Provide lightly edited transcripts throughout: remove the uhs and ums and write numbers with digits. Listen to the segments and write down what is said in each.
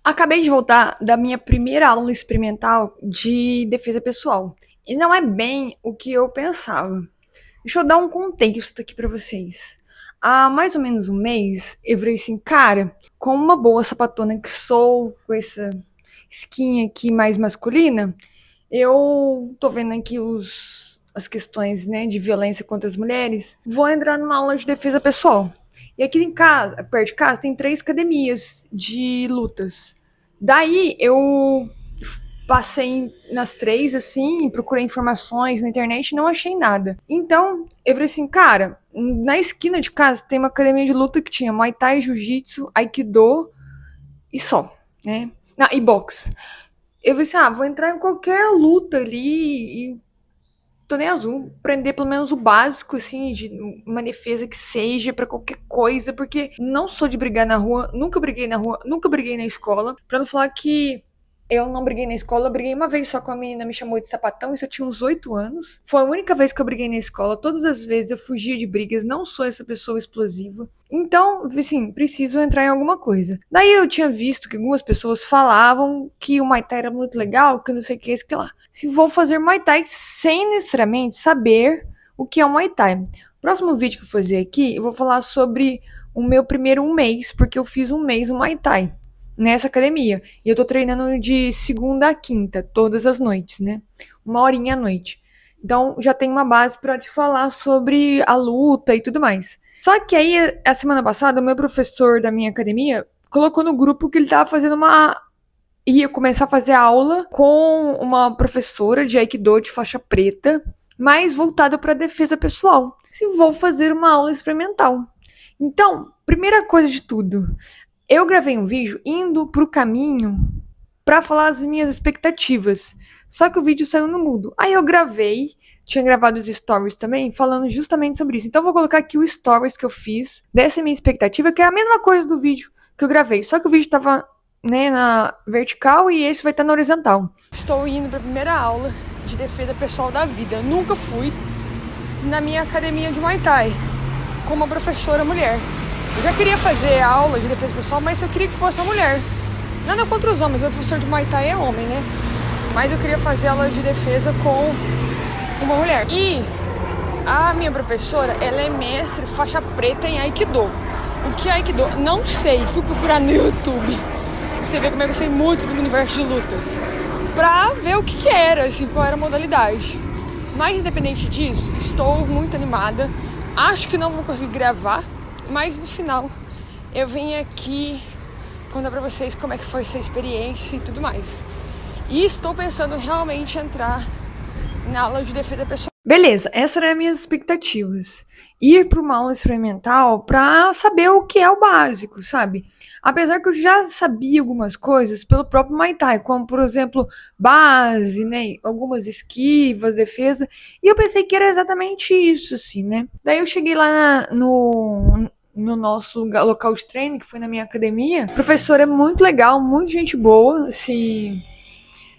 Acabei de voltar da minha primeira aula experimental de defesa pessoal. E não é bem o que eu pensava. Deixa eu dar um contexto aqui pra vocês. Há mais ou menos um mês, eu falei assim, cara, como uma boa sapatona que sou, com essa skin aqui mais masculina, eu tô vendo aqui as questões, né, de violência contra as mulheres. Vou entrar numa aula de defesa pessoal. E aqui em casa, perto de casa, tem 3 academias de lutas. Daí eu passei nas 3, assim, procurei informações na internet e não achei nada. Então, eu falei assim, cara, na esquina de casa tem uma academia de luta que tinha Muay Thai, Jiu-Jitsu, Aikido e só, né? Ah, e boxe. Eu falei assim, vou entrar em qualquer luta ali e tô nem azul. Aprender pelo menos o básico, assim, de uma defesa que seja pra qualquer coisa, porque não sou de brigar na rua, nunca briguei na rua, nunca briguei na escola. Pra não falar que eu não briguei na escola, eu briguei uma vez só com a menina, me chamou de sapatão, isso eu tinha uns 8 anos. Foi a única vez que eu briguei na escola, todas as vezes eu fugia de brigas, não sou essa pessoa explosiva. Então, assim, preciso entrar em alguma coisa. Daí eu tinha visto que algumas pessoas falavam que o Muay Thai era muito legal, que não sei o que, isso que lá. Se vou fazer Muay Thai sem necessariamente saber o que é o Muay Thai. O próximo vídeo que eu vou fazer aqui, eu vou falar sobre o meu primeiro mês, porque eu fiz um mês no Muay Thai nessa academia. E eu tô treinando de segunda a quinta, todas as noites, né? 1 horinha à noite. Então já tem uma base para te falar sobre a luta e tudo mais. Só que aí, a semana passada, o meu professor da minha academia colocou no grupo que ele tava fazendo ia começar a fazer aula com uma professora de Aikido de faixa preta, mais voltada para defesa pessoal. Se vou fazer uma aula experimental. Então, primeira coisa de tudo, eu gravei um vídeo indo pro caminho para falar as minhas expectativas. Só que o vídeo saiu no mudo. Aí eu gravei, tinha gravado os stories também, falando justamente sobre isso. Então eu vou colocar aqui o stories que eu fiz dessa minha expectativa, que é a mesma coisa do vídeo que eu gravei. Só que o vídeo tava, né, na vertical e esse vai estar na horizontal. Estou indo para a primeira aula de defesa pessoal da vida. Nunca fui na minha academia de Muay Thai com uma professora mulher. Eu já queria fazer aula de defesa pessoal, mas eu queria que fosse uma mulher. Nada contra os homens, meu professor de Muay Thai é homem, né? Mas eu queria fazer aula de defesa com uma mulher. E a minha professora, ela é mestre faixa preta em Aikido. O que é Aikido? Não sei, fui procurar no YouTube. Você vê como é que eu sei muito do universo de lutas. Pra ver o que era, assim, qual era a modalidade. Mas independente disso, estou muito animada. Acho que não vou conseguir gravar, mas no final eu vim aqui contar pra vocês como é que foi essa experiência e tudo mais. E estou pensando realmente em entrar na aula de defesa pessoal. Beleza, essas eram as minhas expectativas. Ir para uma aula experimental para saber o que é o básico, sabe? Apesar que eu já sabia algumas coisas pelo próprio Muay Thai, como, por exemplo, base, né? Algumas esquivas, defesa. E eu pensei que era exatamente isso, assim, né? Daí eu cheguei lá no nosso local de treino, que foi na minha academia. A professora é muito legal, muito gente boa, assim,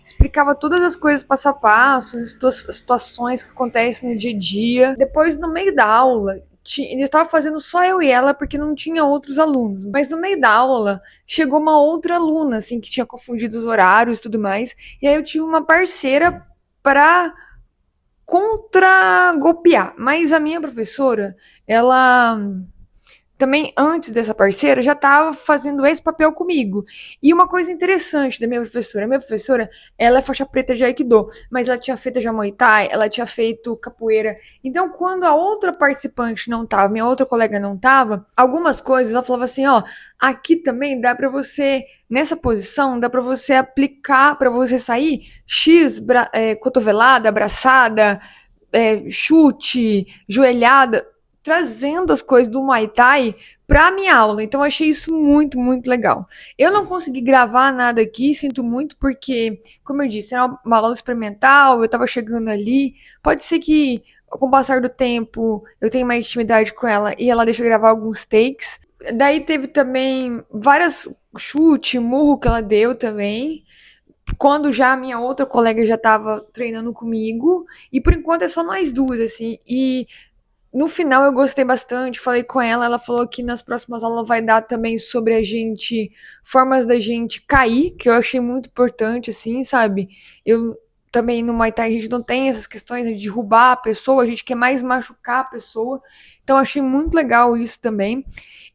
explicava todas as coisas passo a passo, as situações que acontecem no dia a dia. Depois, no meio da aula, ele estava fazendo só eu e ela porque não tinha outros alunos. Mas no meio da aula, chegou uma outra aluna, assim, que tinha confundido os horários e tudo mais. E aí eu tive uma parceira para contra-golpear. Mas a minha professora, ela também antes dessa parceira, já estava fazendo esse papel comigo. E uma coisa interessante da minha professora, a minha professora, ela é faixa preta de Aikido, mas ela tinha feito já Muay Thai, ela tinha feito capoeira. Então, quando a outra participante não tava, minha outra colega não tava, algumas coisas ela falava assim, ó, aqui também dá para você, nessa posição, dá para você aplicar, para você sair X, cotovelada, abraçada, chute, joelhada, trazendo as coisas do Muay Thai pra minha aula. Então eu achei isso muito, muito legal. Eu não consegui gravar nada aqui, sinto muito, porque, como eu disse, era uma aula experimental, eu tava chegando ali. Pode ser que, com o passar do tempo, eu tenha mais intimidade com ela e ela deixa eu gravar alguns takes. Daí teve também várias chute, murro que ela deu também. Quando já a minha outra colega já tava treinando comigo. E por enquanto é só nós duas, assim. E No final eu gostei bastante, falei com ela, ela falou que nas próximas aulas vai dar também sobre a gente, formas da gente cair, que eu achei muito importante, assim, sabe? Eu também no Muay Thai a gente não tem essas questões de derrubar a pessoa, a gente quer mais machucar a pessoa, então eu achei muito legal isso também.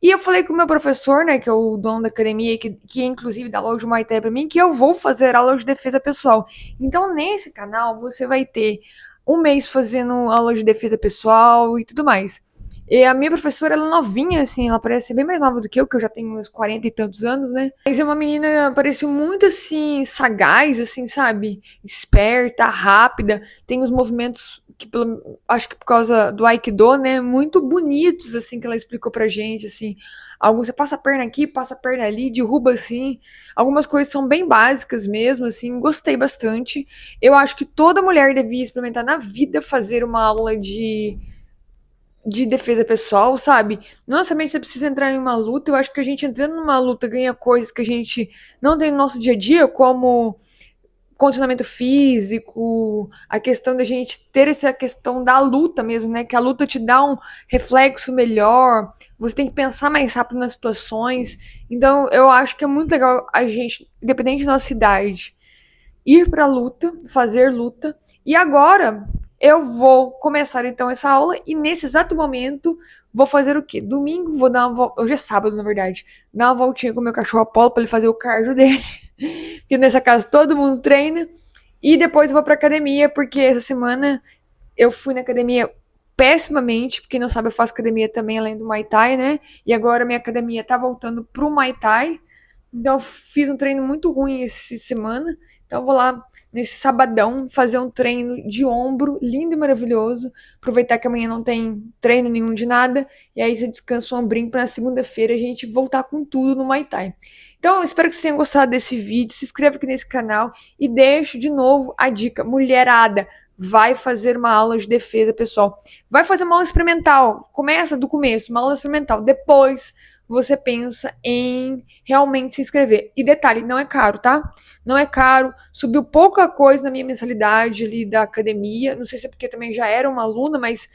E eu falei com o meu professor, né, que é o dono da academia, que inclusive dá aula de Muay Thai pra mim, que eu vou fazer aula de defesa pessoal. Então nesse canal você vai ter um mês fazendo aula de defesa pessoal e tudo mais. E a minha professora, ela é novinha, assim, ela parece ser bem mais nova do que eu já tenho uns 40 e tantos anos, né? Mas é uma menina, parece muito, assim, sagaz, assim, sabe? Esperta, rápida, tem os movimentos que, acho que por causa do Aikido, né? Muito bonitos, assim, que ela explicou pra gente, assim. Alguns, você passa a perna aqui, passa a perna ali, derruba, assim. Algumas coisas são bem básicas mesmo, assim, gostei bastante. Eu acho que toda mulher devia experimentar na vida fazer uma aula de defesa pessoal, sabe? Não necessariamente você precisa entrar em uma luta. Eu acho que a gente entrando numa luta ganha coisas que a gente não tem no nosso dia a dia, como condicionamento físico, a questão da gente ter essa questão da luta mesmo, né? Que a luta te dá um reflexo melhor, você tem que pensar mais rápido nas situações. Então, eu acho que é muito legal a gente, independente da nossa idade, ir para a luta, fazer luta. E agora eu vou começar então essa aula e nesse exato momento vou fazer o quê? Domingo vou dar uma volta, hoje é sábado na verdade, dar uma voltinha com o meu cachorro Apolo para ele fazer o cardio dele. Porque nessa casa todo mundo treina e depois eu vou para academia porque essa semana eu fui na academia pessimamente, porque quem não sabe eu faço academia também além do Muay Thai, né? E agora minha academia tá voltando pro Muay Thai. Então eu fiz um treino muito ruim essa semana. Então eu vou lá nesse sabadão fazer um treino de ombro lindo e maravilhoso. Aproveitar que amanhã não tem treino nenhum de nada. E aí você descansa o ombrinho para na segunda-feira a gente voltar com tudo no Muay Thai. Então eu espero que vocês tenham gostado desse vídeo. Se inscreva aqui nesse canal e deixo de novo a dica. Mulherada, vai fazer uma aula de defesa pessoal. Vai fazer uma aula experimental. Começa do começo, uma aula experimental. Depois você pensa em realmente se inscrever. E detalhe, não é caro, tá? Não é caro. Subiu pouca coisa na minha mensalidade ali da academia. Não sei se é porque também já era uma aluna, mas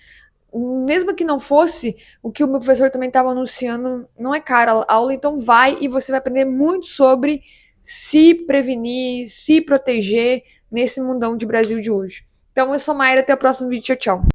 mesmo que não fosse, o que o meu professor também estava anunciando, não é caro a aula, então vai e você vai aprender muito sobre se prevenir, se proteger nesse mundão de Brasil de hoje. Então, eu sou Mayra, até o próximo vídeo, tchau, tchau.